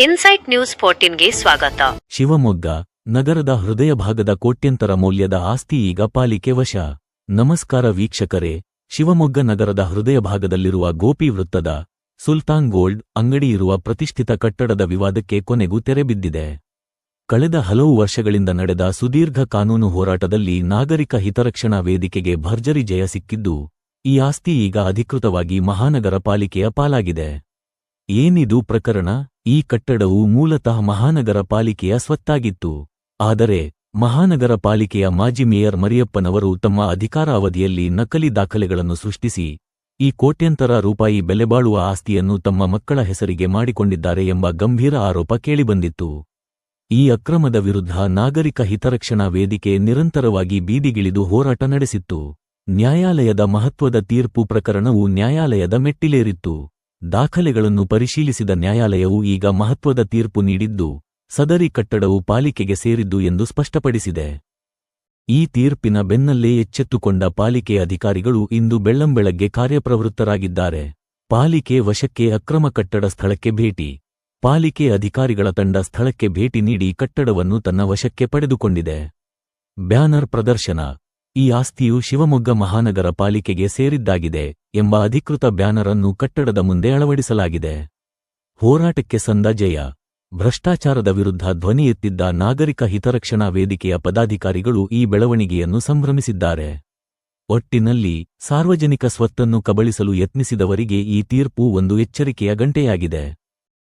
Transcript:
Insight news 14ಗೆ ಸ್ವಾಗತ. ಶಿವಮೊಗ್ಗ ನಗರದ ಹೃದಯ ಭಾಗದ ಕೋಟ್ಯಂತರ ಮೌಲ್ಯದ ಆಸ್ತಿ ಈಗ ಪಾಲಿಕೆ ವಶ. ನಮಸ್ಕಾರ ವೀಕ್ಷಕರೇ, ಶಿವಮೊಗ್ಗ ನಗರದ ಹೃದಯ ಭಾಗದಲ್ಲಿರುವ ಗೋಪಿ ವೃತ್ತದ ಸುಲ್ತಾನ್ ಗೋಲ್ಡ್ ಅಂಗಡಿ ಇರುವ ಪ್ರತಿಷ್ಠಿತ ಕಟ್ಟಡದ ವಿವಾದಕ್ಕೆ ಕೊನೆಗೂ ತೆರೆಬಿದ್ದಿದೆ. ಕಳೆದ ಹಲವು ವರ್ಷಗಳಿಂದ ನಡೆದ ಸುದೀರ್ಘ ಕಾನೂನು ಹೋರಾಟದಲ್ಲಿ ನಾಗರಿಕ ಹಿತರಕ್ಷಣಾ ವೇದಿಕೆಗೆ ಭರ್ಜರಿ ಜಯ ಸಿಕ್ಕಿದ್ದು, ಈ ಆಸ್ತಿ ಈಗ ಅಧಿಕೃತವಾಗಿ ಮಹಾನಗರ ಪಾಲಿಕೆಯ ಪಾಲಾಗಿದೆ. ಏನಿದು ಪ್ರಕರಣ? ಈ ಕಟ್ಟಡವು ಮೂಲತಃ ಮಹಾನಗರ ಪಾಲಿಕೆಯ ಸ್ವತ್ತಾಗಿತ್ತು. ಆದರೆ ಮಹಾನಗರ ಪಾಲಿಕೆಯ ಮಾಜಿ ಮೇಯರ್ ಮರಿಯಪ್ಪನವರು ತಮ್ಮ ಅಧಿಕಾರಾವಧಿಯಲ್ಲಿ ನಕಲಿ ದಾಖಲೆಗಳನ್ನು ಸೃಷ್ಟಿಸಿ ಈ ಕೋಟ್ಯಂತರ ರೂಪಾಯಿ ಬೆಲೆಬಾಳುವ ಆಸ್ತಿಯನ್ನು ತಮ್ಮ ಮಕ್ಕಳ ಹೆಸರಿಗೆ ಮಾಡಿಕೊಂಡಿದ್ದಾರೆ ಎಂಬ ಗಂಭೀರ ಆರೋಪ ಕೇಳಿಬಂದಿತ್ತು. ಈ ಅಕ್ರಮದ ವಿರುದ್ಧ ನಾಗರಿಕ ಹಿತರಕ್ಷಣಾ ವೇದಿಕೆ ನಿರಂತರವಾಗಿ ಬೀದಿಗಿಳಿದು ಹೋರಾಟ ನಡೆಸಿತ್ತು. ನ್ಯಾಯಾಲಯದ ಮಹತ್ವದ ತೀರ್ಪು ಪ್ರಕರಣವು ನ್ಯಾಯಾಲಯದ ಮೆಟ್ಟಿಲೇರಿತ್ತು. ದಾಖಲೆಗಳನ್ನು ಪರಿಶೀಲಿಸಿದ ನ್ಯಾಯಾಲಯವು ಈಗ ಮಹತ್ವದ ತೀರ್ಪು ನೀಡಿದ್ದು, ಸದರಿ ಕಟ್ಟಡವು ಪಾಲಿಕೆಗೆ ಸೇರಿದ್ದು ಎಂದು ಸ್ಪಷ್ಟಪಡಿಸಿದೆ. ಈ ತೀರ್ಪಿನ ಬೆನ್ನಲ್ಲೇ ಎಚ್ಚೆತ್ತುಕೊಂಡ ಪಾಲಿಕೆ ಅಧಿಕಾರಿಗಳು ಇಂದು ಬೆಳ್ಳಂಬೆಳಗ್ಗೆ ಕಾರ್ಯಪ್ರವೃತ್ತರಾಗಿದ್ದಾರೆ. ಪಾಲಿಕೆ ವಶಕ್ಕೆ ಅಕ್ರಮ ಕಟ್ಟಡ ಸ್ಥಳಕ್ಕೆ ಭೇಟಿ. ಪಾಲಿಕೆ ಅಧಿಕಾರಿಗಳ ತಂಡ ಸ್ಥಳಕ್ಕೆ ಭೇಟಿ ನೀಡಿ ಕಟ್ಟಡವನ್ನು ತನ್ನ ವಶಕ್ಕೆ ಪಡೆದುಕೊಂಡಿದೆ. ಬ್ಯಾನರ್ ಪ್ರದರ್ಶನ. ಈ ಆಸ್ತಿಯು ಶಿವಮೊಗ್ಗ ಮಹಾನಗರ ಪಾಲಿಕೆಗೆ ಸೇರಿದ್ದಾಗಿದೆ ಎಂಬ ಅಧಿಕೃತ ಬ್ಯಾನರ್ ಅನ್ನು ಕಟ್ಟಡದ ಮುಂದೆ ಅಳವಡಿಸಲಾಗಿದೆ. ಹೋರಾಟಕ್ಕೆ ಸಂದ ಜಯ. ಭ್ರಷ್ಟಾಚಾರದ ವಿರುದ್ಧ ಧ್ವನಿ ಎತ್ತಿದ್ದ ನಾಗರಿಕ ಹಿತರಕ್ಷಣಾ ವೇದಿಕೆಯ ಪದಾಧಿಕಾರಿಗಳು ಈ ಬೆಳವಣಿಗೆಯನ್ನು ಸಂಭ್ರಮಿಸಿದ್ದಾರೆ. ಒಟ್ಟಿನಲ್ಲಿ ಸಾರ್ವಜನಿಕ ಸ್ವತ್ತನ್ನು ಕಬಳಿಸಲು ಯತ್ನಿಸಿದವರಿಗೆ ಈ ತೀರ್ಪು ಒಂದು ಎಚ್ಚರಿಕೆಯ ಗಂಟೆಯಾಗಿದೆ.